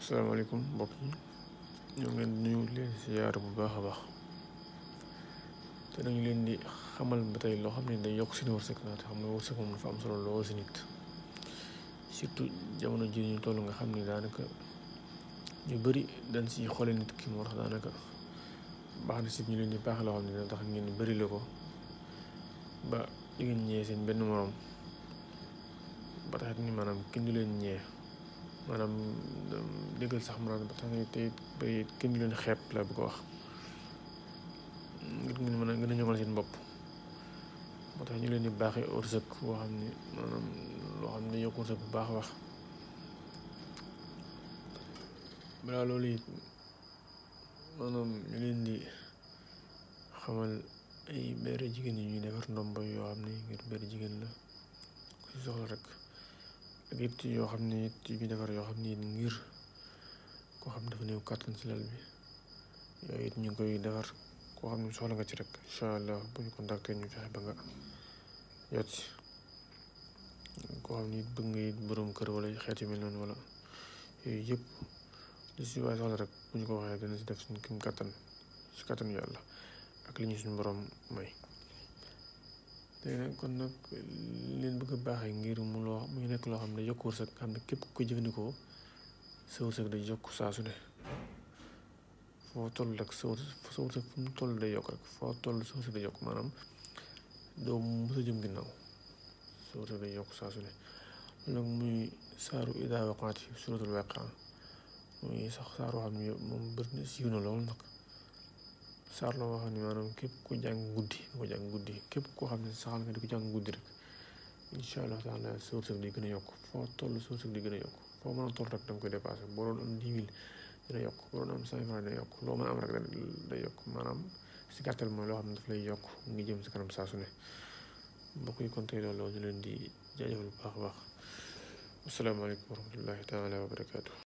asalaamaaleykum mbokk yi ñoo ngi leen di nuyu leen siyaar bu baax a baax te dañu leen di xamal ba tey loo xam ne day yokk seen wërsëg naa te xam ne wërsëg moom dafa am solo lool si nit surtout jamono ji ñu toll nga xam ne daanaka ñu bëri dañ si xoole nit ki moo tax daanaka baax na si ñu leen di baax loo xam ne dina tax ngeen bëri la ko ba di ngeen ñëwee seen benn morom ba tax ni maanaam kenn du leen ñee maanaam déggal sax maanaam ba tax na tey ba kenn du leen xeeb la bu ko wax ngir ngeen mën a gën a ñoŋal seen bopp moo tax ñu leen di baaxee wërsëg boo xam ne maanaam loo xam ne yokk wërsëg bu baax a wax balaa loolu it maanaam ñu leen di xamal ay beere jigéen yi ñuy defar ndombo yoo xam ne ngir beere jigéen la ku si soxla rek ak it yoo xam ne it yu ñu defar yoo xam ne it ngir koo xam dafa néew kàttan si lal bi yooyu it ñu ngi koy defar koo xam ne soxla nga ci rek incha allah bu ñu contacté ñu fexe ba nga jot si koo xam ne it bëgg nga it borom kër wala xeet yu mel noonu wala yooyu yëpp li si waaye soxla rek bu ñu ko waxee dana si def suñu kim kàttan si kàttan yàlla ak li ñu suñu borom may léegi nag kon nag leen bëgg a baaxee ngir muy nekk loo xam ne yokk wërsëg xam ne képp ku koy jëfandikoo sa wërsëg day yokk saa su ne foo toll rek sa wërsëg fu mu toll day yokk rek foo toll sa wërsëg day yokk maanaam doo mës a jëm ginnaaw sa wërsëg day yokk saa su ne loolu nag muy saaru idaa waqaati suuratul waaqia muy sax saar woo xam ne moom bëri na siiw na lool nag saar la wax ni maanaam képp ku jàng guddi képp koo xam ne saxal nga di ko jàng guddi rek incha allah taala sa wërsëg di gën a yokk foo toll sa wërsëg di gën a yokk foo mën a toll rek da nga koy dépassé boo doon am 10 000 dina yokk boo doon am 5 francs dina yokk loo mën a am rek day yokk maanaam si gàttal mooy loo xam ne daf lay yokk ngi jëm si kanam saa su ne mbokk yi kon tey loolu ñu leen di jaajëfal bu baax a baax asalaamaaleykum wa rahmatullahi taala wa barakaatu